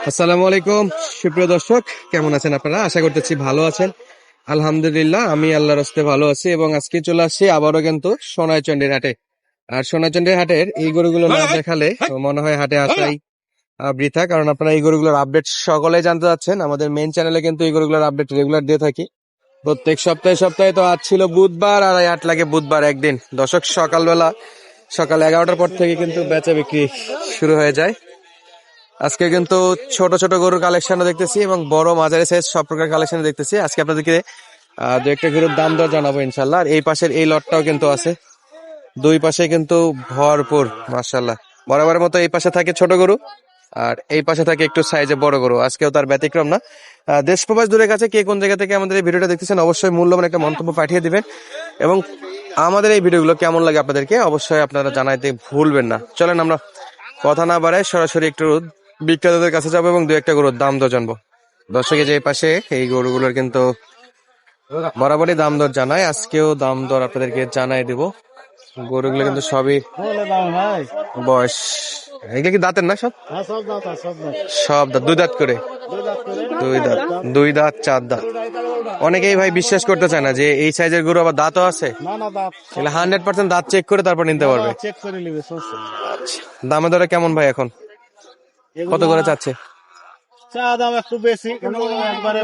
আসসালামু আলাইকুম সুপ্রিয় দর্শক, কেমন আছেন আপনারা? আশা করতেছি ভালো আছেন। আলহামদুলিল্লাহ, আমি আল্লাহর রাস্তে ভালো আছি এবং আজকে চলে আসছি আবারও কিন্তু সোনাইচন্ডির হাটে। আর সোনাইচন্ডির হাটের এই গরুগুলো না দেখালে মনে হয় হাটে আসাই বৃথা, কারণ আপনারা এই গরুগুলোর আপডেট সকলেই জানতে চাচ্ছেন। আমাদের মেইন চ্যানেলে কিন্তু এই গরুগুলোর আপডেট রেগুলার দিয়ে থাকি প্রত্যেক সপ্তাহে সপ্তাহে। তো আজ ছিল বুধবার আর এই হাট লাগে বুধবার একদিন। দর্শক, সকাল 11টার পর থেকে কিন্তু বেচা বিক্রি শুরু হয়ে যায়। আজকে কিন্তু ছোট ছোট গরুর কালেকশন দেখতেছি এবং বড় মাঝারি সাইজ সব প্রকার কালেকশন দেখতেছি। আজকে আপনাদেরকে দু একটা গরুর দাম দর জানাবো ইনশাল্লাহ। আর এই পাশের এই লটটাও কিন্তু আছে, দুই পাশে কিন্তু ভরপুর মাশাল্লাহ। বরাবরের মতো এই পাশে থাকে ছোট গরু আর এই পাশে থাকে একটু সাইজে বড় গরু, আজকেও তার ব্যতিক্রম না। দেশ প্রবাস দূরের কাছে কে কোন জায়গা থেকে আমাদের এই ভিডিওটা দেখতেছেন অবশ্যই মূল্যবান একটা মন্তব্য পাঠিয়ে দিবেন এবং আমাদের এই ভিডিওগুলো কেমন লাগে আপনাদেরকে অবশ্যই আপনারা জানাইতে ভুলবেন না। চলেন আমরা কথা না বাড়ায় সরাসরি একটু বিক্রেতাদের কাছে যাবো এবং দু একটা গরুর দাম দর জানবো। দর্শকের যে পাশে এই গরুগুলোর কিন্তু বরাবরই দাম দর জানায়, আজকেও দাম দর আপনাদেরকে জানাই দিব। গরুগুলো কিন্তু সবই বয়স, এগুলো কি দাঁতের না? সব দাঁত, দুই দাঁত করে, দুই দাঁত চার দাঁত। অনেকেই ভাই বিশ্বাস করতে চায় না যে এই সাইজের গরু আবার দাঁতও আছে। 100% দাঁত চেক করে তারপর নিতে পারবে। দামে দরে কেমন ভাই এখন? কত করে চাচ্ছে? চা দাম একটু বেশি, একবারে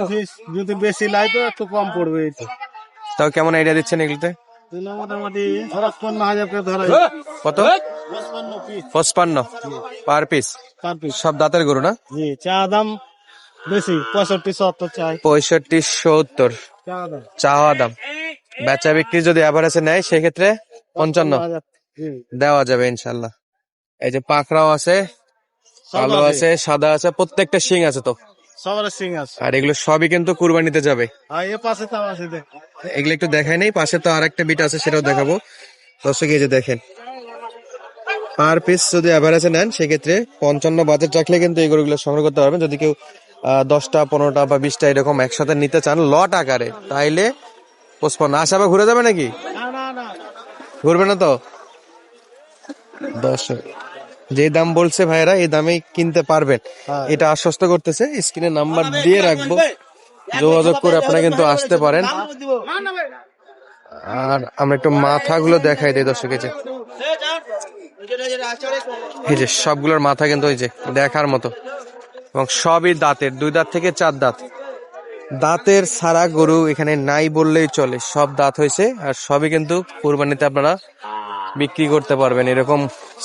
যদি বেশি লাই তো একটু কম পড়বে। তাও কেমন আইডিয়া দিচ্ছেন এগুলোতে? মোটামুটি 55,000 করে ধরা। কত? 55 পার পিস? সব দাঁতের গরু না? জি, চা দাম বেশি, 65-70 চাই। 65-70 চাওয়া দাম। বেচা বিক্রি যদি এভারেজে নেয় সেক্ষেত্রে 55 দেওয়া যাবে ইনশাল্লাহ। এই যে পাকড়াও আছে, কালো আছে, সাদা আছে, প্রত্যেকটা শিং আছে তো সবার সিং আছে। আর এগুলো সবই কিন্তু কুরবানিতে যাবে। আর এ পাশে তাও আছে, দেখ এগুলো একটু দেখাই নেই, পাশে তো আরেকটা বিট আছে সেটাও দেখাবো। দর্শক এই যে দেখেন, পার পিস যদি এভারেজে নেন সেক্ষেত্রে 55 বাজেট রাখলে কিন্তু এই গরুগুলো সংগ্রহ করতে পারবেন। যদি কেউ 10টা 15টা বা 20টা এরকম একসাথে নিতে চান লট আকারে, তাইলে 55। আশা ঘুরে যাবে নাকি? ঘুরবে না তো? দর্শক যে দাম বলছে ভাইরা এই দামে কিনতে পারবেন, এটা আশ্বস্ত করতেছে। স্ক্রিনে নাম্বার দিয়ে রাখবো, যোগাযোগ করে আপনারা কিন্তু আসতে পারেন। আর আমরা একটু মাথাগুলো দেখাই দিই দর্শক। এই যে সবগুলোর মাথা কিন্তু ওই যে দেখার মতো এবং সবই দাঁতের, দুই দাঁত থেকে চার দাঁত। দাঁতের ছাড়া গরু এখানে নাই বললেই চলে, সব দাঁত হয়েছে আর সবই কিন্তু কুরবানিতে আপনারা বিক্রি করতে পারবেন। এরকম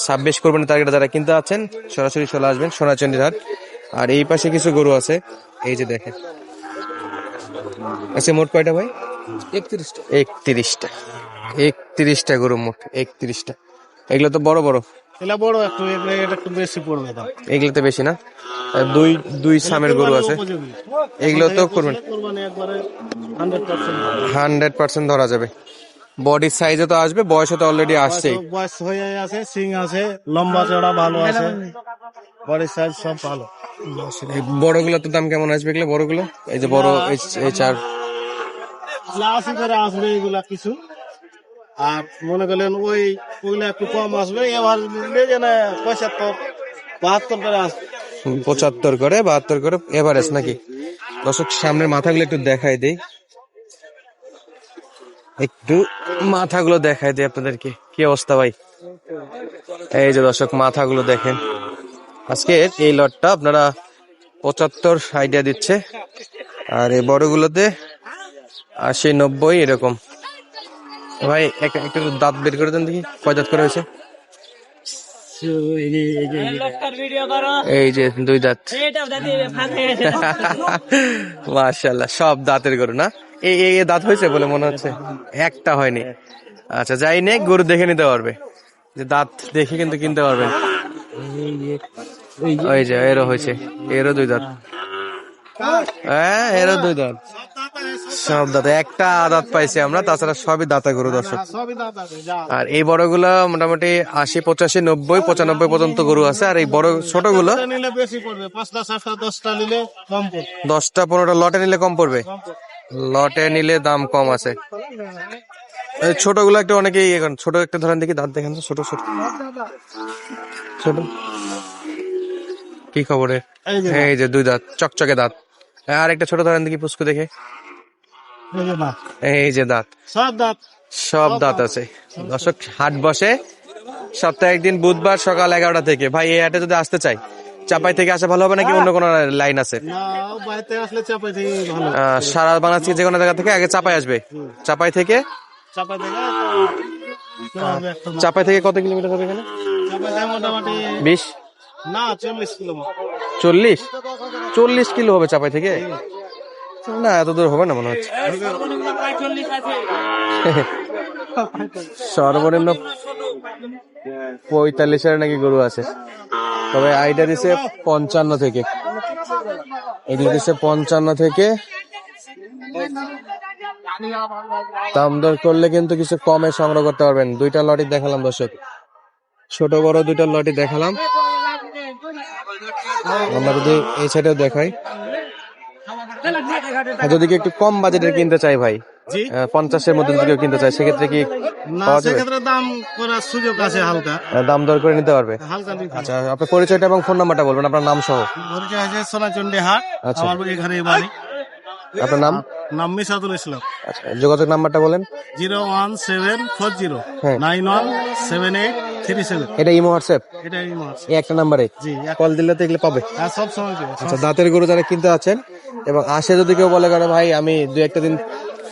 26 কোরবানি টার্গেট যারা কিনতে আছেন সরাসরি চলে আসবেন সোনাচন্ডির হাট। আর এই পাশে কিছু গরু আছে, এই যে দেখেন। আচ্ছা, মোট কয়টা ভাই? 31টা 31টা গরু, মোট 31টা। এগুলো তো বড় বড়, এটা বড় একটু, এটা একটু বেশি পড়বে দাম। এগুলোতে বেশি না? দুই দুই সামের গরু আছে, এগুলো তো করবেন কোরবানি একবারে 100% ধরা যাবে। বডির সাইজে তো আসবে, বয়সে তো অলরেডি আসছে। বয়স হয়ে আছে, সিং আছে, লম্বা চড়া ভালো আছে, বডির সাইজ সব ভালো। বড়গুলো তো দাম কেমন আসবে এগুলো বড়গুলো? এই যে বড় এই চার 80 করে আসবে এগুলা কিছু। আর মনে করলেন ওইগুলা একটু কম আসবে, এবার 75-72 করে আসবে। 75 করে 72 করে এভারেজ নাকি? দর্শক সামনের মাথাগুলো একটু দেখাই দেই, একটু মাথাগুলো দেখাই দিই আপনাদেরকে। কি অবস্থা ভাই? এই যে দর্শক মাথাগুলো দেখেন। আজকে এই লটটা আপনারা 75 আইডিয়া দিচ্ছে আর এই বড়গুলোতে 80-90 এরকম। ভাই একটু দাঁত বের করে দেন দেখি, কয় দাঁত করে হয়েছে? এই যে দুই দাঁত। মাশাআল্লাহ, সব দাঁতের গরু না? এই দাঁত হয়েছে বলে মনে হচ্ছে, একটা হয়নি। আচ্ছা, যাই নেই, গরু দেখে নিতে পারবে, যে দাঁত দেখে কিন্তু কিনতে পারবেন। ওই যে এরও হয়েছে, এরও দুই দাঁত। হ্যাঁ, এরও দুই দাঁত, সব দাঁত। একটা দাঁত পাইছি আমরা, তাছাড়া সবই দাঁতা গরু দর্শক। আর এই বড়গুলা মোটামুটি 80, 85, 90, 95 পর্যন্ত গরু আছে। আর এই বড় ছোটগুলো 10টা 15টা লটে নিলে কম পড়বে। লটে নিলে দাম কম আছে। ছোটগুলো একটু অনেকেই এখন ছোট একটা ধরেন দেখি, দাঁত দেখেন তো, ছোট ছোট ছোট কি খবরে? এই যে এই যে 2 দাঁত, চকচকে দাঁত। আর একটা ছোট ধরেন দেখি পুস্কু দেখে। এই যে দাঁত, এই যে দাঁত, সব দাঁত। সব দাঁত আছে। দর্শক, হাট বসে সপ্তাহে একদিন বুধবার সকাল 11টা থেকে। ভাই এই হাটে যদি আসতে চাই, চাপাই থেকে আসা ভালো হবে নাকি অন্য কোনো লাইন আছে? না, বাড়িতে আসলে চাপাই থেকে ভালো। সারা বাংলাদেশ যে কোনো জায়গা থেকে আগে চাপাই আসবে। চাপাই থেকে চাপাই থেকে চাপাই থেকে কত কিলোমিটার হবে এখানে? চাপাই থেকে মোটামুটি 20, না 40 কিলোমিটার। 40 কিলো হবে চাপাই থেকে? না, এত দূর হবে না মনে হচ্ছে। সর্বনিম্ন 45 নাকি গরু আছে, তবে আইডিয়া দিছে 55 থেকে। এগুলো দিছে 55 থেকে। দাম দর করলে কিন্তু কিছু কমে সংগ্রহ করতে পারবেন। 2টা লটি দেখালাম দর্শক, ছোট বড় 2টা লটি দেখালাম। আমরা যদি এই সাইডেও দেখাই, আর যদি কেউ একটু কম বাজেটের কিনতে চাই ভাই, জি 50-এর মধ্যে যদি কেউ কিনতে চায়, সেক্ষেত্রে কি না, পাওয়া যাবে? সেক্ষেত্রে দাম করার সুযোগ আছে হালকা দাম দর করে নিতে পারবে। হালকা দিতে। আচ্ছা, আপনার পরিচয়টা এবং ফোন নাম্বারটা বলবেন, আপনার নাম সহ। পরিচয় আছে সোনাচন্ডী হাট, আচ্ছা। আমার এখানে বাড়ি। আপনার নাম? নাম মিসাদুল ইসলাম। আচ্ছা, যোগাযোগ নাম্বারটা বলেন। 01740 হ্যাঁ। 917837। এটা ইমো হোয়াটসঅ্যাপ, এটাই মাছ। এই একটা নাম্বারে জি কল দিলে তো এগুলো পাবে। হ্যাঁ, সব সময় দেবো। আচ্ছা, দাঁতের গরু যারা কিনতে আছেন এবং আসে, যদি কেউ বলে করে ভাই আমি 2-1টা দিন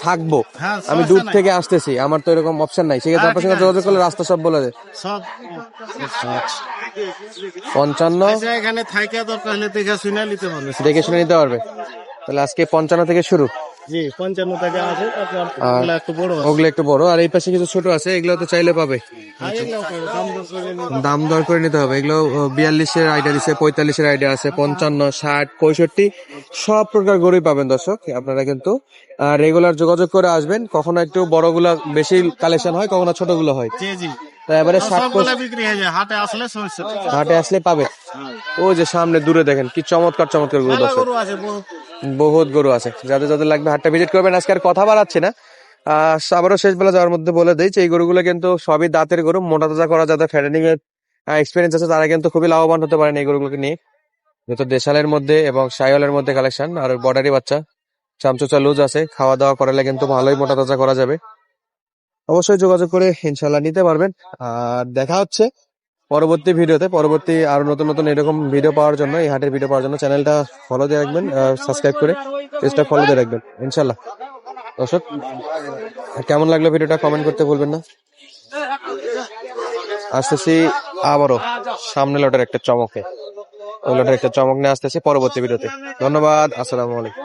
থাকবো, হ্যাঁ, আমি সমস্যা দূর নাই। থেকে আসতেছি, আমার তো এরকম অপশন নাই, সেক্ষেত্রে আপনার সঙ্গে ঠিক আছে। যোগাযোগ করলে রাস্তা সব বলে দেয়। সব 55 আচ্ছা, এখানে থাইকা দরকার হলে দেখে শুনে নিতে পারবে। দেখে শুনে নিতে পারবে। তাহলে আজকে 55 থেকে শুরু, জি 55 টাকা আছে, আপনার আর ওগুলা একটু বড় আছে। ওগুলো একটু বড়, আর এই পাশে কিছু ছোট আছে, এগুলো তো চাইলে পাবে। হ্যাঁ, এগুলো দাম দর করে নিতে। দাম দর করে নিতে হবে। এগুলো 42-এর আইডিয়া দিচ্ছে, 45-এর আইডিয়া আছে, 55, 60, 65 সব প্রকার গরুই পাবেন দর্শক। আপনারা কিন্তু রেগুলার যোগাযোগ করে আসবেন। কখনো একটু বড়গুলা বেশি কালেকশন হয়, কখনো ছোটগুলো হয়। জি জি, তাই এবারে 60 সবগুলা বিক্রি হয়ে যায়, হাটে আসলে সমস্যা নেই। হাটে আসলে পাবে। ওই যে সামনে দূরে দেখেন কি চমৎকার চমৎকার গরু মেলা দর্শক, গরু আছে বহুত। বহুত গরু আছে। যাদের যাদের লাগবে হাটটা ভিজিট করবেন। আজকে আর কথা বাড়াচ্ছি না, আবারও শেষ বেলা যাওয়ার মধ্যে বলে দিই যে এই গরুগুলো কিন্তু সবই দাঁতের গরু, মোটা তাজা করা, যাদের ফ্যাটেনিং এর এক্সপিরিয়েন্স আছে তারা কিন্তু খুবই লাভবান হতে পারেন এই গরুগুলোকে নিয়ে। যেহেতু দেশালের মধ্যে এবং সাইওয়ালের মধ্যে কালেকশন, আর বর্ডারি বাচ্চা, চামচুচা লুজ আছে, খাওয়া দাওয়া করালে কিন্তু ভালোই মোটা তাজা করা যাবে। অবশ্যই যোগাযোগ করে ইনশাল্লাহ নিতে পারবেন। আর দেখা হচ্ছে পরবর্তী ভিডিওতে। পরবর্তী আরো নতুন নতুন এরকম ভিডিও পাওয়ার জন্য, এই হাটের ভিডিও পাওয়ার জন্য চ্যানেলটা ফলো দিয়ে রাখবেন, সাবস্ক্রাইব করে পেজটা ফলো দিয়ে রাখবেন ইনশাল্লাহ। দর্শক, কেমন লাগলো ভিডিওটা কমেন্ট করতে ভুলবেন না। আসতেছি আবারও সামনে লটের একটা চমকে, ওই লটের একটা চমক নিয়ে আসতেছি পরবর্তী ভিডিওতে। ধন্যবাদ, আসসালামু আলাইকুম।